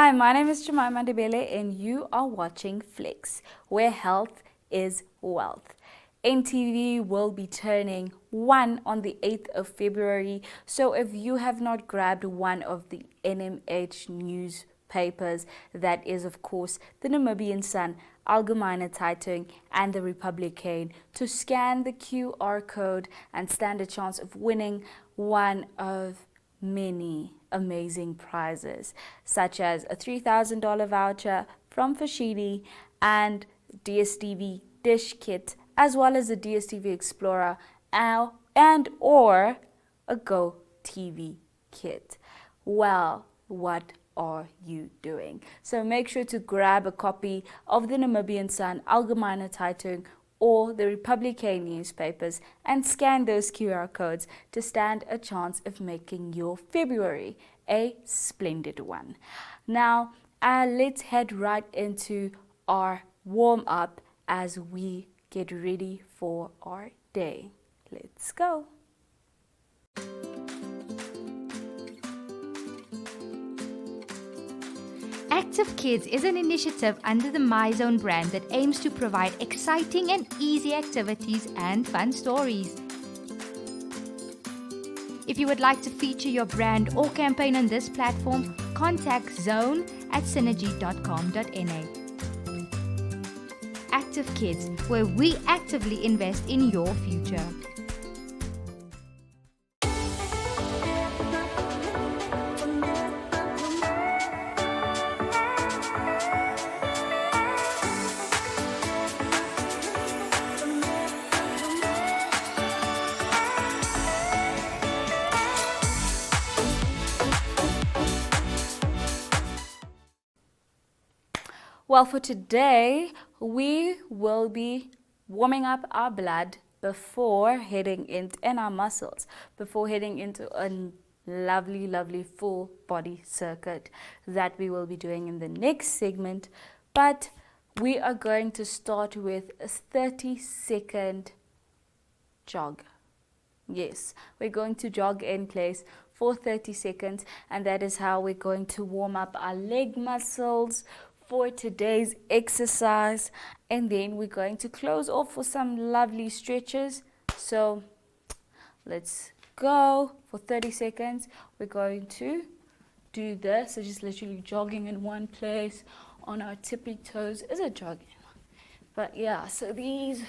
Hi, my name is Jemima Ndebele and you are watching Flex, where health is wealth. NTV will be turning 1 on the 8th of February, so if you have not grabbed one of the NMH newspapers, that is of course the Namibian Sun, Algemeine Zeitung and the Republican, to scan the QR code and stand a chance of winning one of many amazing prizes, such as a $3,000 voucher from Fashidi and DSTV dish kit, as well as a DSTV Explorer and or a Go TV kit. Well, what are you doing? So make sure to grab a copy of the Namibian Sun, Algemeine Zeitung, or the Republican newspapers and scan those QR codes to stand a chance of making your February a splendid one. Now, let's head right into our warm-up as we get ready for our day. Let's go. Active Kids is an initiative under the MyZone brand that aims to provide exciting and easy activities and fun stories. If you would like to feature your brand or campaign on this platform, contact zone@synergy.com.na. Active Kids, where we actively invest in your future. Well, for today, we will be warming up our blood before heading into, and our muscles, before heading into a lovely full body circuit that we will be doing in the next segment. But we are going to start with a 30-second jog. Yes, we're going to jog in place for 30 seconds, and that is how we're going to warm up our leg muscles for today's exercise, and then we're going to close off for some lovely stretches. So let's go for 30 seconds. We're going to do this, so just literally jogging in one place on our tippy toes. Is it jogging? But yeah, so these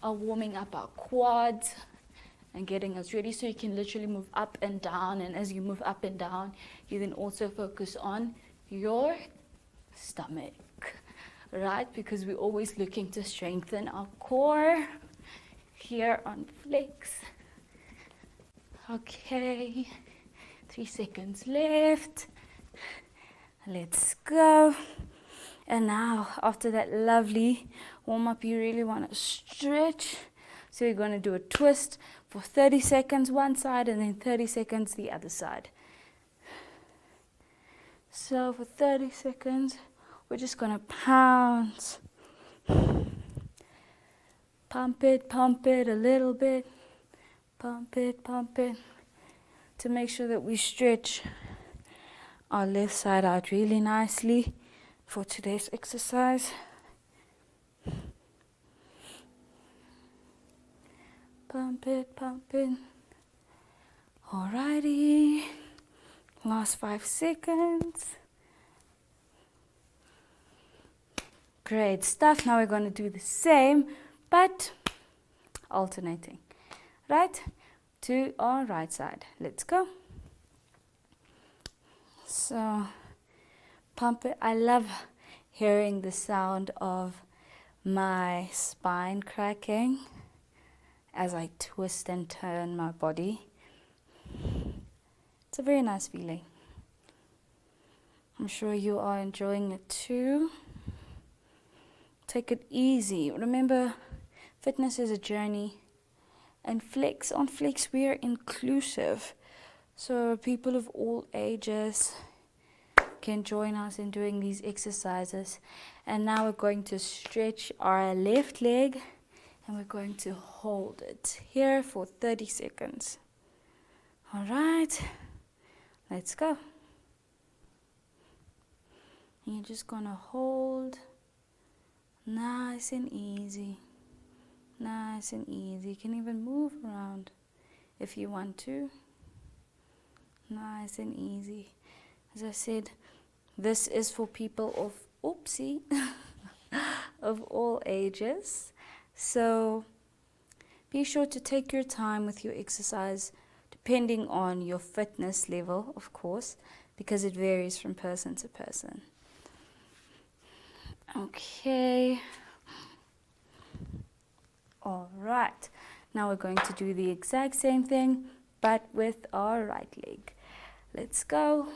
are warming up our quads and getting us ready, so you can literally move up and down, and as you move up and down, you then also focus on your stomach, right? Because we're always looking to strengthen our core here on Flex. Okay, 3 seconds left. Let's go. And now, after that lovely warm up, you really want to stretch. So you're going to do a twist for 30 seconds one side and then 30 seconds the other side. So for 30 seconds, we're just going to pounce. Pump it a little bit. Pump it to make sure that we stretch our left side out really nicely for today's exercise. Pump it. Alrighty. Last 5 seconds. Great stuff. Now we're going to do the same, but alternating. Right to our right side. Let's go. So, pump it. I love hearing the sound of my spine cracking as I twist and turn my body. It's a very nice feeling. I'm sure you are enjoying it too. Take it easy. Remember, fitness is a journey. And on Flex, we are inclusive. So people of all ages can join us in doing these exercises. And now we're going to stretch our left leg and we're going to hold it here for 30 seconds. All right, let's go. And you're just gonna hold nice and easy. Nice and easy. You can even move around if you want to. Nice and easy. As I said, this is for people of, oopsie, of all ages. So be sure to take your time with your exercise, depending on your fitness level, of course, because it varies from person to person. Okay. All right. Now we're going to do the exact same thing, but with our right leg. Let's go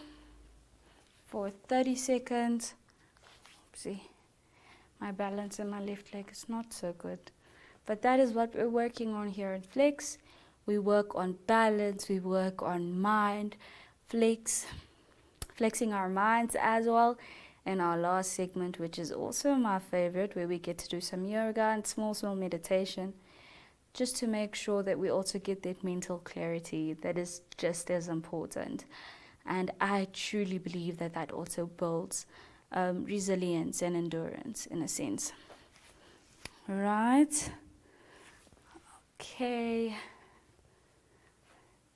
for 30 seconds. Oopsie. My balance in my left leg is not so good. But that is what we're working on here in Flex. We work on balance, we work on mind, flexing our minds as well. In our last segment, which is also my favorite, where we get to do some yoga and small meditation, just to make sure that we also get that mental clarity that is just as important. And I truly believe that that also builds resilience and endurance in a sense. Right. Okay.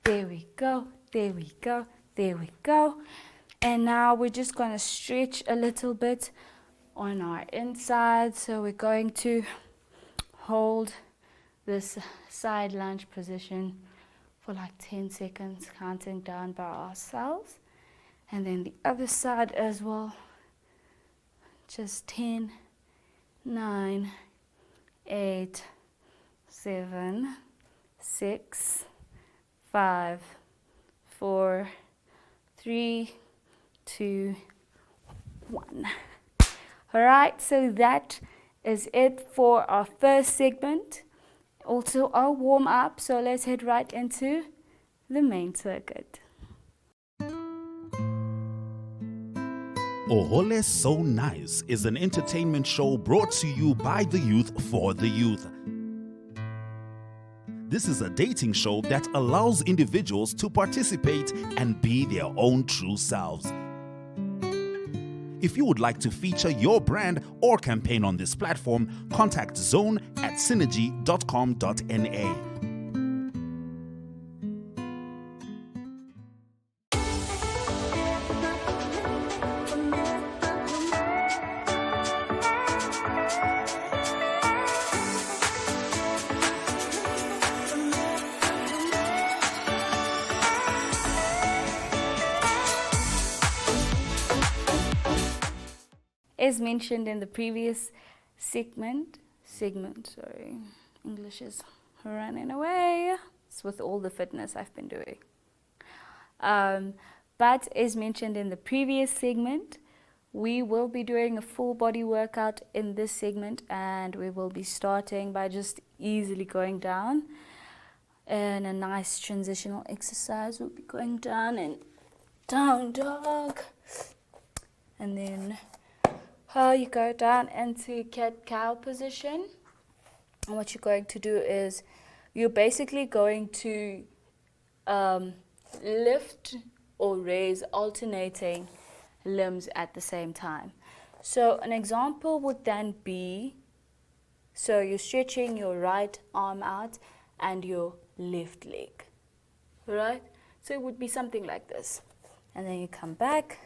There we go. There we go. There we go. And now we're just going to stretch a little bit on our inside. So we're going to hold this side lunge position for like 10 seconds, counting down by ourselves. And then the other side as well. Just 10, 9, 8, 7, 6, 5, 4, 3, 2, 1. All right, so that is it for our first segment. Also our warm up. So let's head right into the main circuit. Ohole So Nice is an entertainment show brought to you by the youth for the youth. This is a dating show that allows individuals to participate and be their own true selves. If you would like to feature your brand or campaign on this platform, contact Zone at synergy.com.na. As mentioned in the previous segment, English is running away. It's with all the fitness I've been doing. But as mentioned in the previous segment, we will be doing a full body workout in this segment, and we will be starting by just easily going down. And a nice transitional exercise. We'll be going down and down dog. And then you go down into cat-cow position. And what you're going to do is you're basically going to lift or raise alternating limbs at the same time. So an example would then be, so you're stretching your right arm out and your left leg, right? So it would be something like this. And then you come back.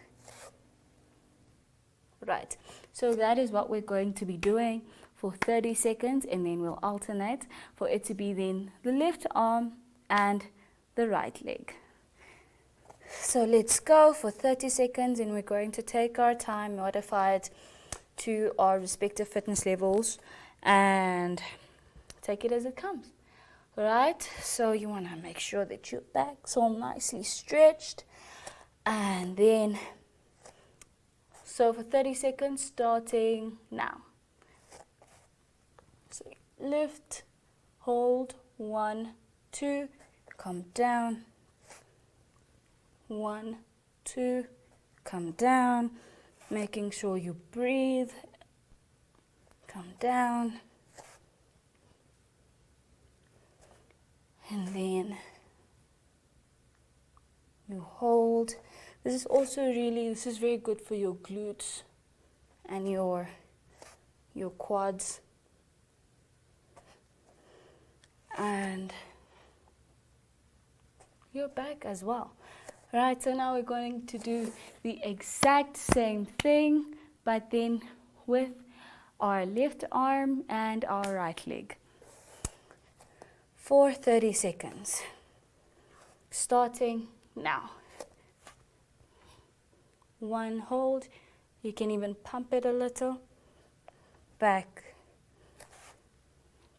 Right, so that is what we're going to be doing for 30 seconds, and then we'll alternate for it to be then the left arm and the right leg. So let's go for 30 seconds, and we're going to take our time, modify it to our respective fitness levels, and take it as it comes. Right, so you want to make sure that your back's all nicely stretched, and then so for 30 seconds, starting now. So lift, hold, 1, 2, come down, 1, 2, come down, making sure you breathe, come down, and then you hold. This is very good for your glutes and your quads and your back as well. Right, so now we're going to do the exact same thing, but then with our left arm and our right leg for 30 seconds. Starting now. 1, hold. You can even pump it a little. Back.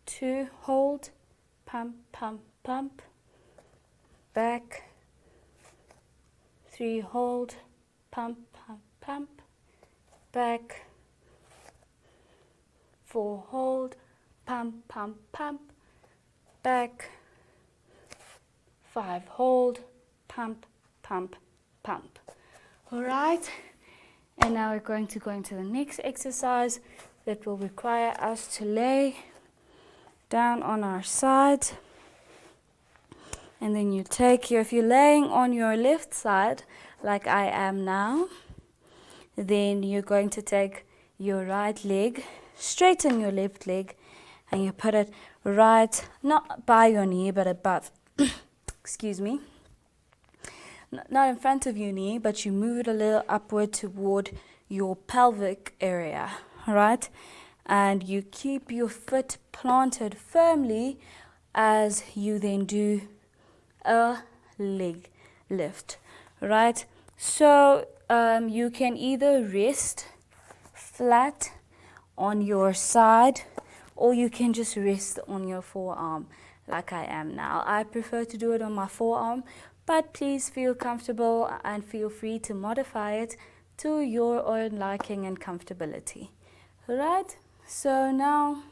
2, hold. Pump, pump, pump. Back. 3, hold. Pump, pump, pump. Back. 4, hold. Pump, pump, pump. Back. 5, hold. Pump, pump, pump. All right. And now we're going to go into the next exercise that will require us to lay down on our side. And then you take if you're laying on your left side, like I am now, then you're going to take your right leg, straighten your left leg, and you put it right, not by your knee, but above. Excuse me. Not in front of your knee, but you move it a little upward toward your pelvic area, right? And you keep your foot planted firmly as you then do a leg lift, right? So you can either rest flat on your side, or you can just rest on your forearm like I am now. I prefer to do it on my forearm, but please feel comfortable and feel free to modify it to your own liking and comfortability. Right? So now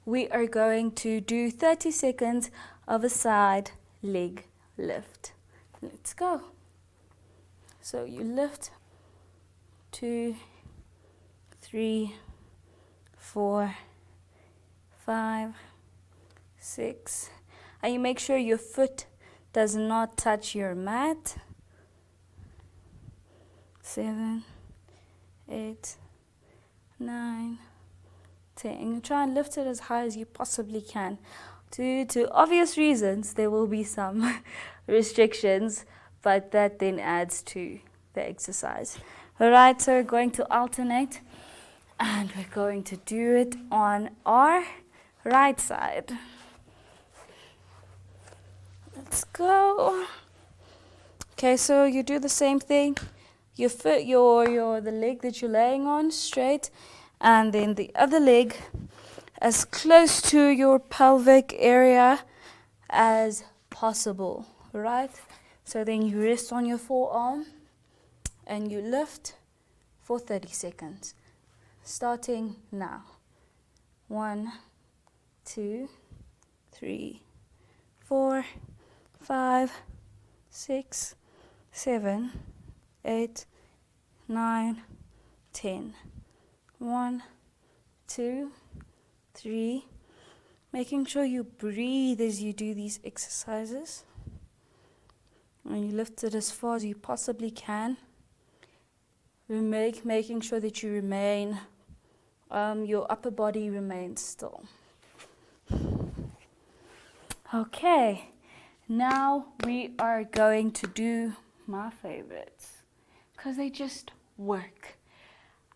we are going to do 30 seconds of a side leg lift. Let's go. So you lift 2, 3, 4, 5, 6, and you make sure your foot does not touch your mat. 7, 8, 9, 10. And you try and lift it as high as you possibly can. Due to obvious reasons, there will be some restrictions, but that then adds to the exercise. Alright, so we're going to alternate, and we're going to do it on our right side. Let's go. Okay, so you do the same thing. You fit the leg that you're laying on straight, and then the other leg as close to your pelvic area as possible, right? So then you rest on your forearm and you lift for 30 seconds. Starting now. 1, 2, 3, 4, 5, 6, 7, 8, 9, 10. 1, 2, 3. Making sure you breathe as you do these exercises. And you lift it as far as you possibly can. Making sure that you remain, your upper body remains still. Okay, now we are going to do my favorites, because they just work.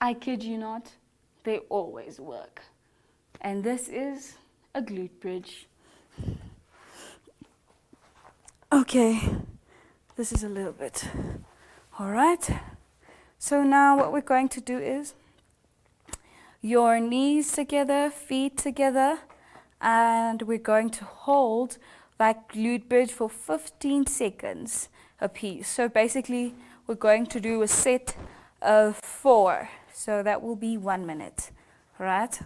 I kid you not, they always work. And this is a glute bridge. Okay, this is a little bit. All right. So now what we're going to do is your knees together, feet together, and we're going to hold that glute bridge for 15 seconds a piece. So basically, we're going to do a set of 4. So that will be 1 minute, right?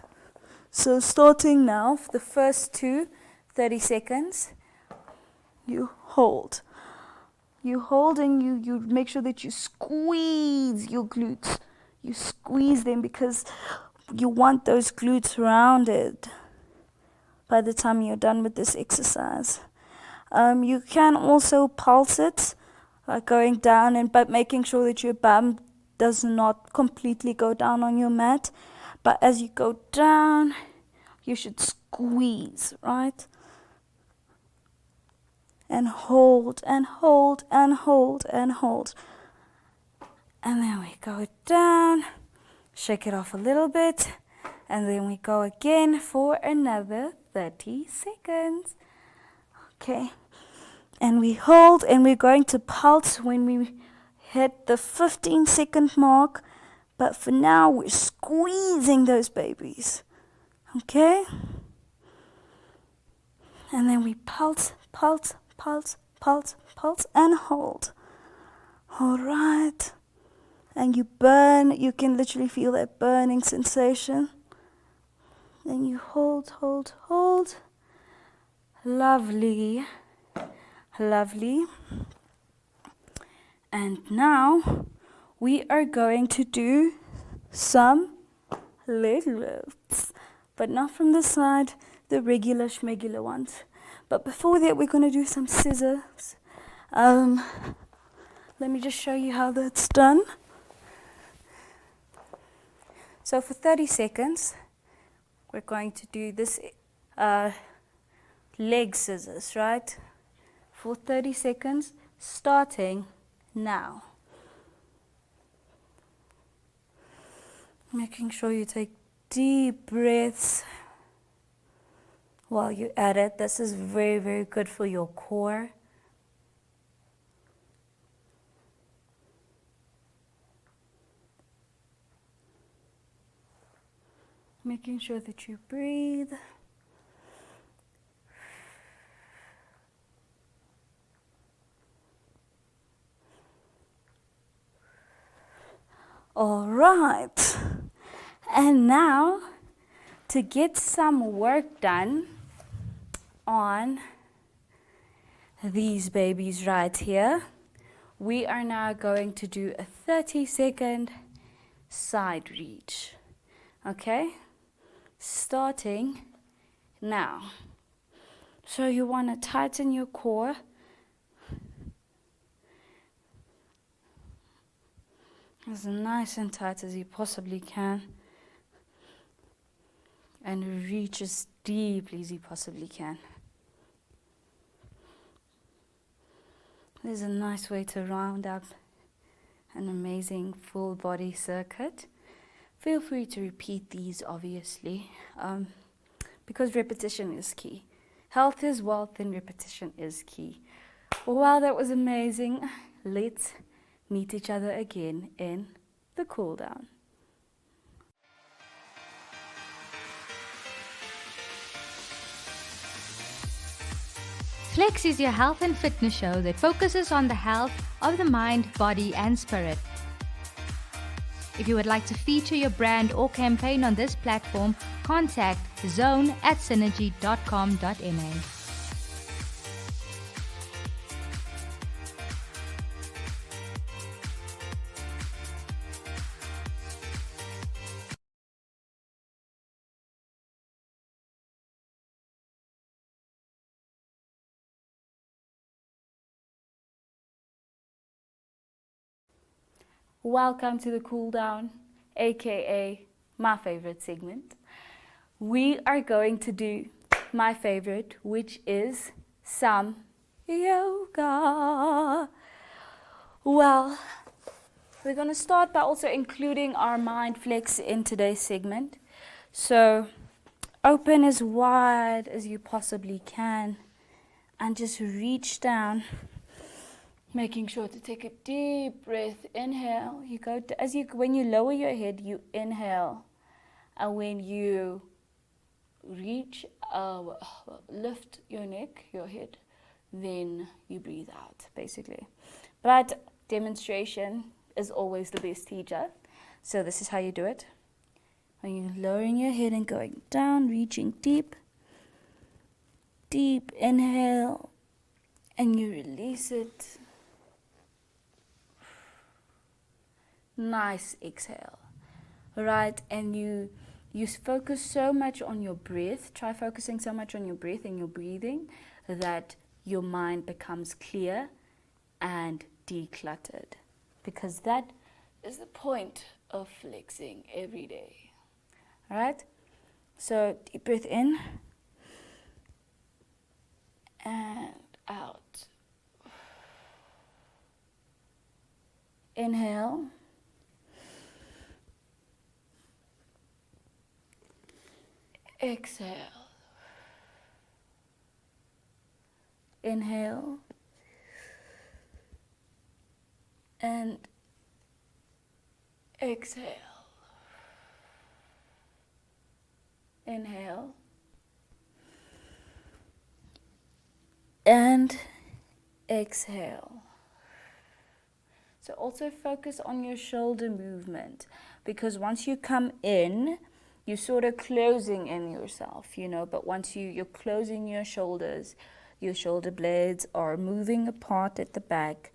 So starting now, for the first 30 seconds, you hold. You hold and you make sure that you squeeze your glutes. You squeeze them because you want those glutes rounded by the time you're done with this exercise. You can also pulse it, like going down, but making sure that your bum does not completely go down on your mat, but as you go down, you should squeeze, right? And hold, and hold, and hold, and hold. And then we go down, shake it off a little bit, and then we go again for another 30 seconds. Okay, and we hold, and we're going to pulse when we hit the 15-second mark, but for now we're squeezing those babies. Okay, and then we pulse, pulse, pulse, pulse, pulse, and hold. All right, and you burn. You can literally feel that burning sensation. Then you hold, hold, hold. Lovely, lovely. And now we are going to do some leg lifts, but not from the side, the regular schmegular ones. But before that, we're going to do some scissors. Let me just show you how that's done. So for 30 seconds, we're going to do this leg scissors, right? For 30 seconds, starting now. Making sure you take deep breaths while you're at it. This is very, very good for your core. Making sure that you breathe. All right. And now, to get some work done on these babies right here, we are now going to do a 30-second side reach. Okay? Starting now. So you want to tighten your core. As nice and tight as you possibly can. And reach as deeply as you possibly can. There's a nice way to round up an amazing full body circuit. Feel free to repeat these, obviously, because repetition is key. Health is wealth and repetition is key. Wow, that was amazing. Let's meet each other again in the cool down. Flex is your health and fitness show that focuses on the health of the mind, body, and spirit. If you would like to feature your brand or campaign on this platform, contact zone@synergy.com.na. Welcome to the cool down, aka my favorite segment. We are going to do my favorite, which is some yoga. Well, we're going to start by also including our mind flex in today's segment. So open as wide as you possibly can and just reach down. Making sure to take a deep breath. Inhale. You go when you lower your head, you inhale, and when you reach, lift your neck, your head, then you breathe out, basically. But demonstration is always the best teacher. So this is how you do it. When you're lowering your head and going down, reaching deep, deep inhale, and you release it. Nice exhale, right? And you focus so much on your breath. Try focusing so much on your breath and your breathing that your mind becomes clear and decluttered, because that is the point of flexing every day. All right? So deep breath in and out. Inhale. Exhale. Inhale. And exhale. Inhale. And exhale. So also focus on your shoulder movement, because once you come in, you're sort of closing in yourself, you know, but once you're closing your shoulders, your shoulder blades are moving apart at the back.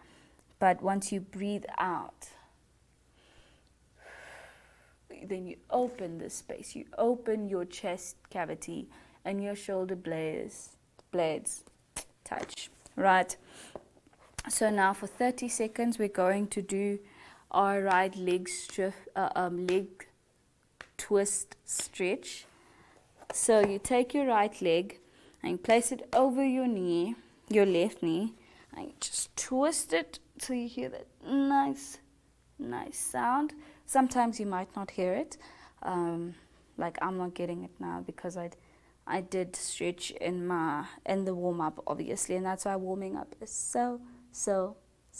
But once you breathe out, then you open the space, you open your chest cavity and your shoulder blades touch, right? So now for 30 seconds, we're going to do our right leg twist stretch. So you take your right leg and you place it over your knee, your left knee, and you just twist it till you hear that nice sound. Sometimes you might not hear it, like I'm not getting it now because I did stretch in the warm up, obviously, and that's why warming up is so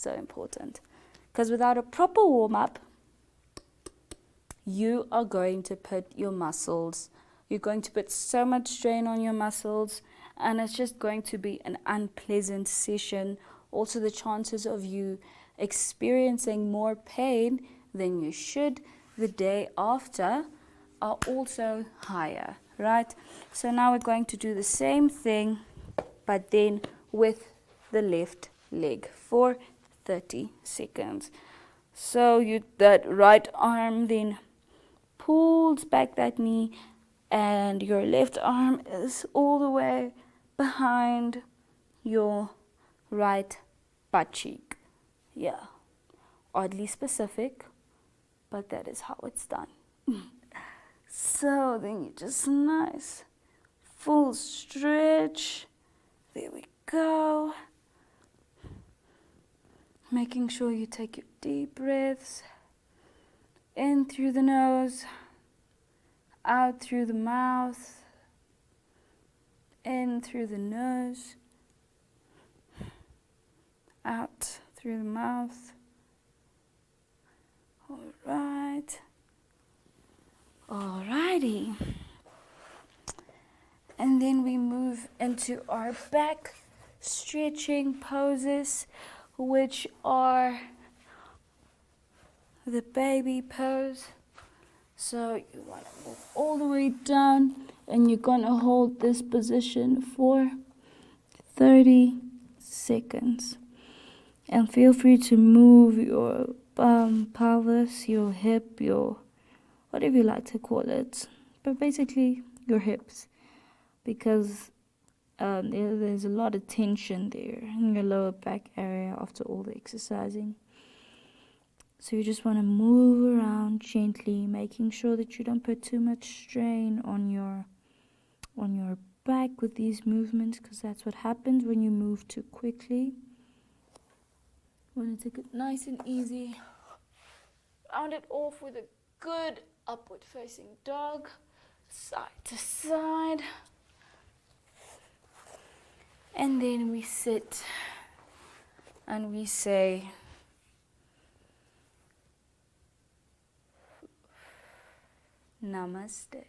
important. Because without a proper warm up, you are going to put your muscles, you're going to put so much strain on your muscles, and it's just going to be an unpleasant session. Also, the chances of you experiencing more pain than you should the day after are also higher, right? So now we're going to do the same thing, but then with the left leg for 30 seconds. So that right arm then pulls back that knee, and your left arm is all the way behind your right butt cheek. Yeah, oddly specific, but that is how it's done. So then you just nice full stretch. There we go. Making sure you take your deep breaths in through the nose, out through the mouth, in through the nose, out through the mouth. All right. Alrighty. And then we move into our back stretching poses, which are the baby pose. So you want to move all the way down, and you're going to hold this position for 30 seconds. And feel free to move your pelvis, your hip, your whatever you like to call it, but basically your hips, because there's a lot of tension there in your lower back area after all the exercising. So you just want to move around gently, making sure that you don't put too much strain on your back with these movements, because that's what happens when you move too quickly. You want to take it nice and easy. Round it off with a good upward facing dog, side to side. And then we sit and we say, Namaste.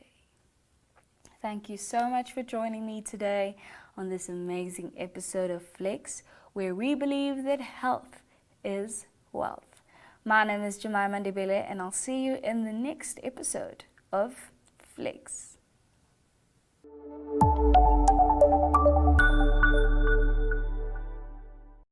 Thank you so much for joining me today on this amazing episode of Flex, where we believe that health is wealth. My name is Jemima Ndebele, and I'll see you in the next episode of Flex.